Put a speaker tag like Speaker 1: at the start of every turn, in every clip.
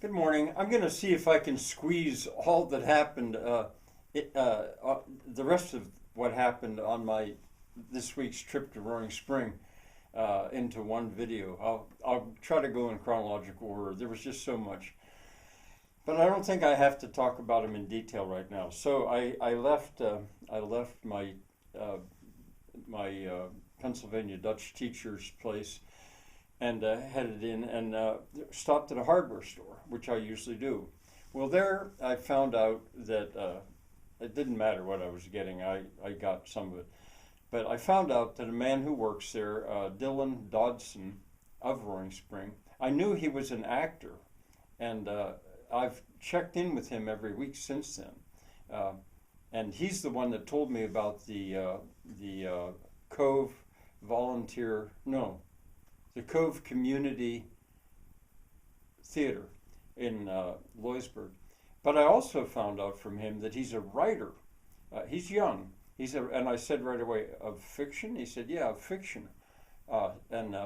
Speaker 1: Good morning. I'm going to see if I can squeeze all that happened, the rest of what happened on my this week's trip to Roaring Spring, into one video. I'll try to go in chronological order. There was just so much, but I don't think I have to talk about them in detail right now. So I left uh, my Pennsylvania Dutch teacher's place and headed in and stopped at a hardware store, which I usually do. Well, there I found out that it didn't matter what I was getting, I got some of it. But I found out that a man who works there, Dylan Dodson of Roaring Spring, I knew he was an actor, and I've checked in with him every week since then. Uh, and he's the one that told me about the Cove volunteer, no, the Cove Community Theater in Loisburg. But I also found out from him that he's a writer. He's young. And I said right away, of fiction? He said, yeah, of fiction. And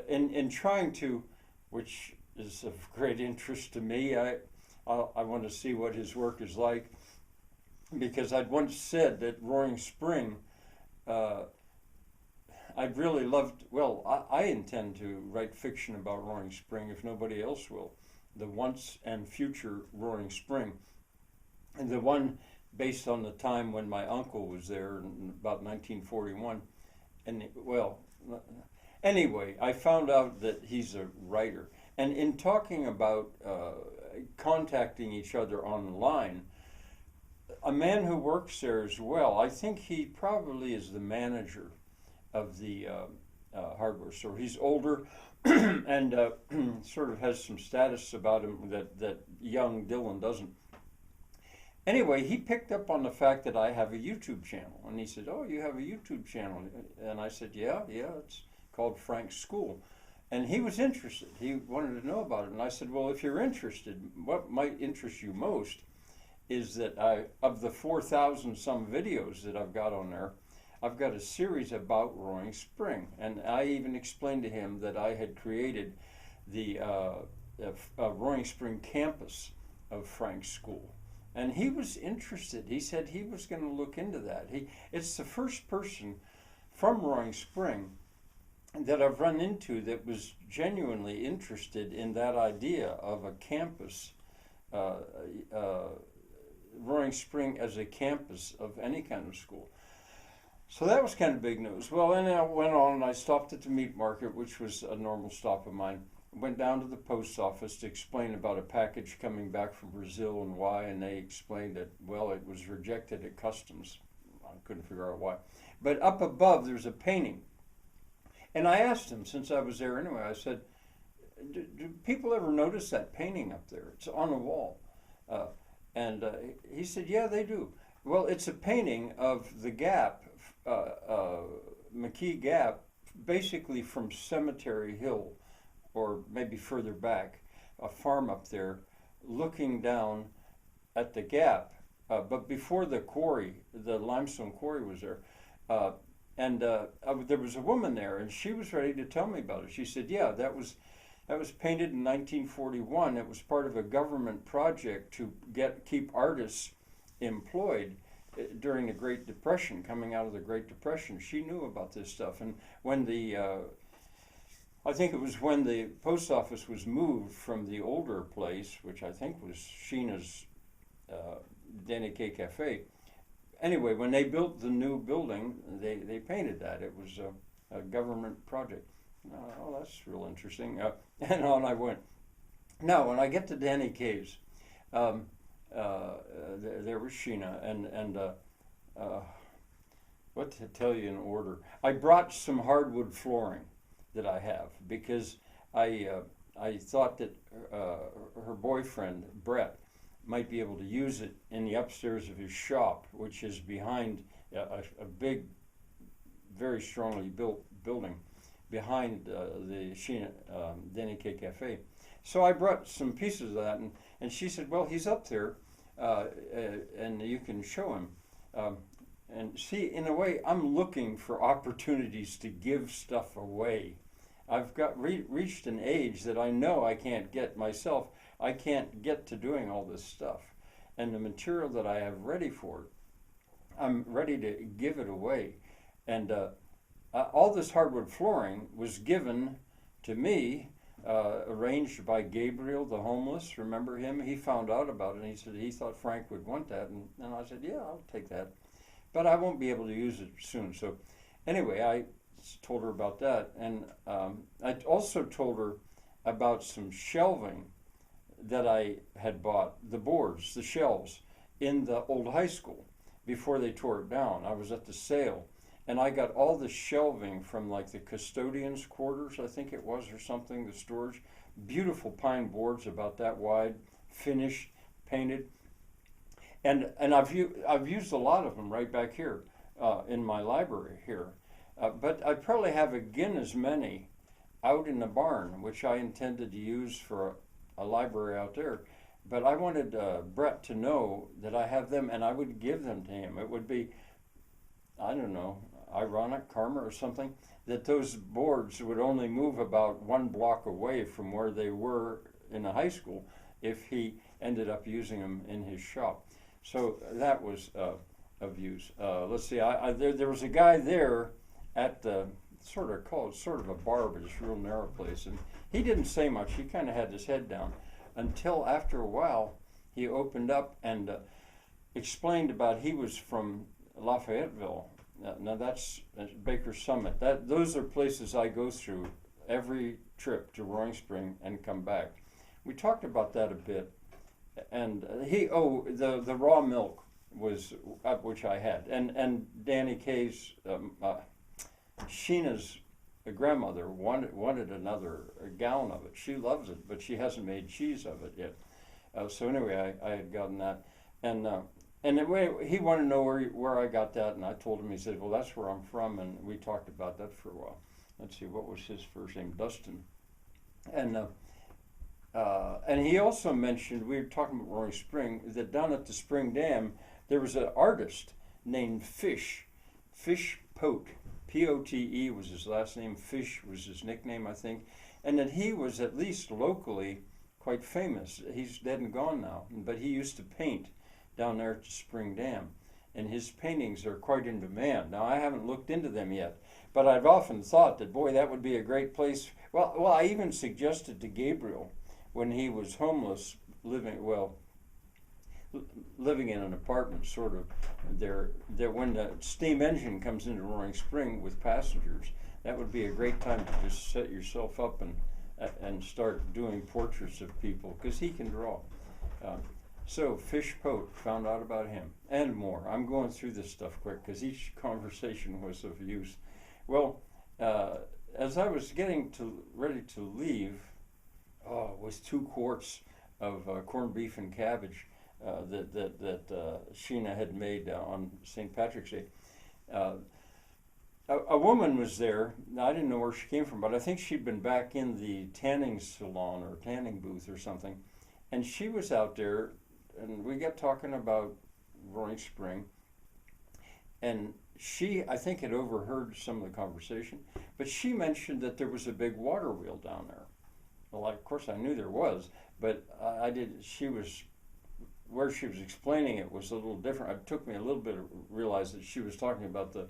Speaker 1: in trying to, which is of great interest to me, I want to see what his work is like, because I'd once said that Roaring Spring, I'd really loved, well, I intend to write fiction about Roaring Spring if nobody else will. The once and future Roaring Spring. And the one based on the time when my uncle was there in about 1941. And well, anyway, I found out that he's a writer. And in talking about contacting each other online, a man who works there as well, I think he probably is the manager of the hardware store. He's older and sort of has some status about him that young Dylan doesn't. Anyway, he picked up on the fact that I have a YouTube channel, and he said, "Oh, you have a YouTube channel?" And I said, "Yeah, it's called Frank's School." And he was interested. He wanted to know about it, and I said, "Well, if you're interested, what might interest you most is that of the 4,000 some videos that I've got on there, I've got a series about Roaring Spring." And I even explained to him that I had created the Roaring Spring campus of Frank's School. And he was interested. He said he was going to look into that. It's the first person from Roaring Spring that I've run into that was genuinely interested in that idea of a campus, Roaring Spring as a campus of any kind of school. So that was kind of big news. Well, then I went on and I stopped at the meat market, which was a normal stop of mine. Went down to the post office to explain about a package coming back from Brazil and why, and they explained that, well, it was rejected at customs. I couldn't figure out why. But up above, there's a painting. And I asked him, since I was there anyway, I said, do people ever notice that painting up there? It's on a wall. And he said, yeah, they do. Well, it's a painting of the Gap, McKee Gap, basically from Cemetery Hill, or maybe further back, a farm up there, looking down at the Gap. But before the quarry, the limestone quarry was there, and there was a woman there, and she was ready to tell me about it. She said, yeah, that was painted in 1941. It was part of a government project to keep artists employed during the Great Depression, coming out of the Great Depression. She knew about this stuff. And when I think it was when the post office was moved from the older place, which I think was Sheena's Danny K Cafe. Anyway, when they built the new building, they painted that. It was a government project. Oh, that's real interesting. And on I went. Now, when I get to Danny K's, there was Sheena, and what to tell you in order. I brought some hardwood flooring that I have because I thought that her boyfriend, Brett, might be able to use it in the upstairs of his shop, which is behind a big, very strongly built building behind the Sheena Denny K Cafe. So I brought some pieces of that, and she said, well, he's up there, and you can show him. And see, in a way, I'm looking for opportunities to give stuff away. I've got reached an age that I know I can't get myself. I can't get to doing all this stuff. And the material that I have ready for it, I'm ready to give it away. And all this hardwood flooring was given to me, arranged by Gabriel, the homeless. Remember him? He found out about it, and he said he thought Frank would want that. And I said, yeah, I'll take that. But I won't be able to use it soon. So anyway, I told her about that. And I also told her about some shelving that I had bought, the boards, the shelves, in the old high school before they tore it down. I was at the sale, and I got all the shelving from like the custodian's quarters, I think it was, or something, the storage. Beautiful pine boards about that wide, finished, painted. And I've used a lot of them right back here in my library here. But I probably have again as many out in the barn, which I intended to use for a library out there. But I wanted Brett to know that I have them, and I would give them to him. It would be, I don't know, ironic, karma or something, that those boards would only move about 1 block away from where they were in the high school if he ended up using them in his shop. So that was of use. Let's see, there was a guy there at the sort of a bar, but it's a real narrow place, and he didn't say much. He kind of had his head down until after a while he opened up and explained about he was from Lafayetteville. Now that's Baker Summit. Those are places I go through every trip to Roaring Spring and come back. We talked about that a bit, and the raw milk was which I had, and Danny Kaye's Sheena's grandmother wanted another gallon of it. She loves it, but she hasn't made cheese of it yet. So anyway, I had gotten that, and anyway, he wanted to know where I got that, and I told him. He said, "Well, that's where I'm from," and we talked about that for a while. Let's see, what was his first name? Dustin, and he also mentioned, we were talking about Roaring Spring, that down at the Spring Dam there was an artist named Fish Pote. P-O-T-E was his last name, Fish was his nickname, I think, and that he was at least locally quite famous. He's dead and gone now, but he used to paint down there at the Spring Dam, and his paintings are quite in demand. Now, I haven't looked into them yet, but I've often thought that, boy, that would be a great place. Well, I even suggested to Gabriel when he was homeless, living in an apartment, sort of, there when the steam engine comes into Roaring Spring with passengers, that would be a great time to just set yourself up and start doing portraits of people, because he can draw. So Fish Pote, found out about him, and more. I'm going through this stuff quick because each conversation was of use. Well, as I was getting ready to leave, with 2 quarts of corned beef and cabbage that Sheena had made on St. Patrick's Day. A woman was there. I didn't know where she came from, but I think she'd been back in the tanning salon or tanning booth or something. And she was out there, and we got talking about Roaring Spring. And she, I think, had overheard some of the conversation, but she mentioned that there was a big water wheel down there. Well, of course, I knew there was, but where she was explaining it was a little different. It took me a little bit to realize that she was talking about the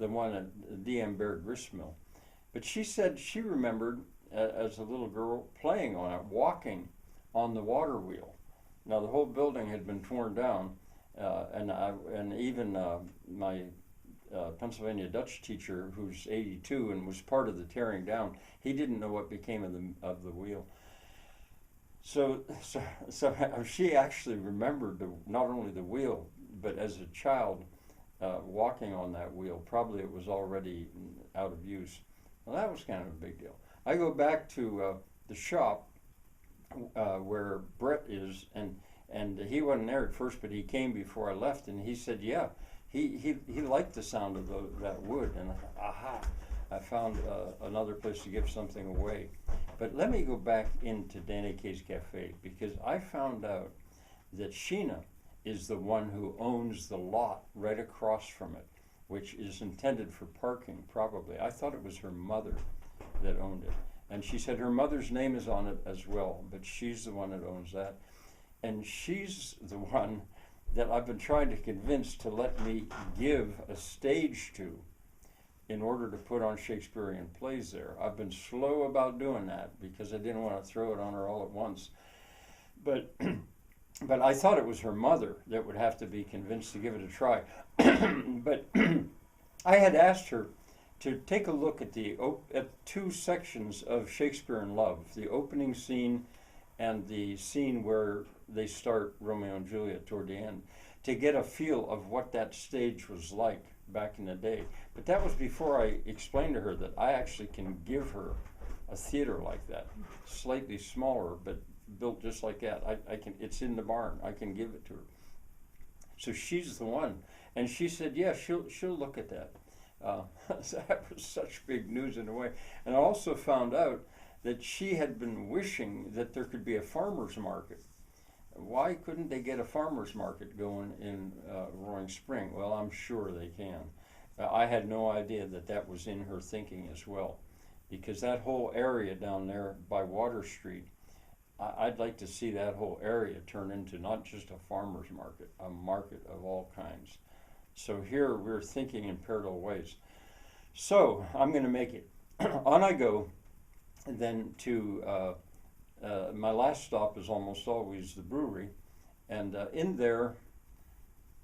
Speaker 1: one at D.M. Bear Grist Mill. But she said she remembered as a little girl playing on it, walking on the water wheel. Now the whole building had been torn down, and even my Pennsylvania Dutch teacher, who's 82 and was part of the tearing down, he didn't know what became of the wheel. So she actually remembered not only the wheel, but as a child walking on that wheel. Probably it was already out of use. Well, that was kind of a big deal. I go back to the shop where Brett is, and he wasn't there at first, but he came before I left, and he said, yeah, he liked the sound of that wood, and I found another place to give something away. But let me go back into Danny Kaye's Cafe, because I found out that Sheena is the one who owns the lot right across from it, which is intended for parking, probably. I thought it was her mother that owned it. And she said her mother's name is on it as well, but she's the one that owns that. And she's the one that I've been trying to convince to let me give a stage to in order to put on Shakespearean plays there. I've been slow about doing that because I didn't want to throw it on her all at once. But but I thought it was her mother that would have to be convinced to give it a try. But I had asked her to take a look at at two sections of Shakespeare in Love, the opening scene and the scene where they start Romeo and Juliet toward the end, to get a feel of what that stage was like back in the day. But that was before I explained to her that I actually can give her a theater like that, slightly smaller, but built just like that. I can. It's in the barn. I can give it to her. So she's the one, and she said, "Yeah, she'll look at that." So that was such big news in a way. And I also found out that she had been wishing that there could be a farmer's market. Why couldn't they get a farmer's market going in Roaring Spring? Well, I'm sure they can. I had no idea that that was in her thinking as well, because that whole area down there by Water Street, I'd like to see that whole area turn into not just a farmer's market, a market of all kinds. So here we're thinking in parallel ways. So I'm going to make it. On I go, and then to my last stop is almost always the brewery, and in there,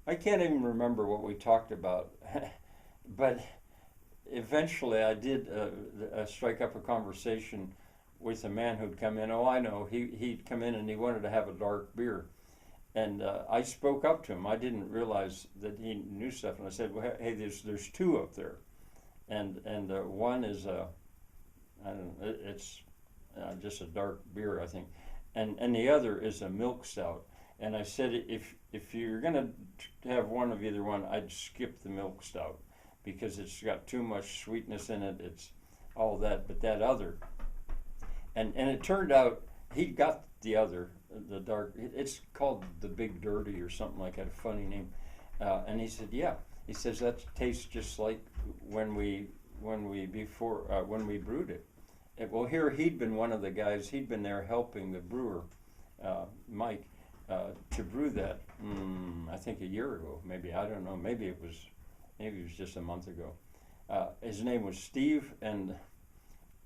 Speaker 1: I can't even remember what we talked about, but eventually I did strike up a conversation with a man who'd come in. Oh, I know, he'd come in and he wanted to have a dark beer. And I spoke up to him. I didn't realize that he knew stuff, and I said, "Well, hey, there's two up there, and one is I don't know, it's just a dark beer, I think, and the other is a milk stout." And I said, if you're gonna have one of either one, I'd skip the milk stout because it's got too much sweetness in it. It's all that, but that other, and it turned out he got the other. The dark, it's called the Big Dirty or something like that, a funny name. And he said, "Yeah." He says that tastes just like when we brewed it. Well, here he'd been one of the guys. He'd been there helping the brewer, Mike, to brew that. I think a year ago, maybe. I don't know. Maybe it was just a month ago. His name was Steve, and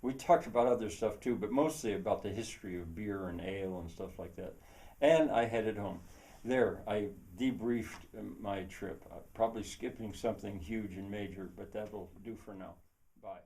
Speaker 1: we talked about other stuff too, but mostly about the history of beer and ale and stuff like that. And I headed home. There, I debriefed my trip, probably skipping something huge and major, but that'll do for now. Bye.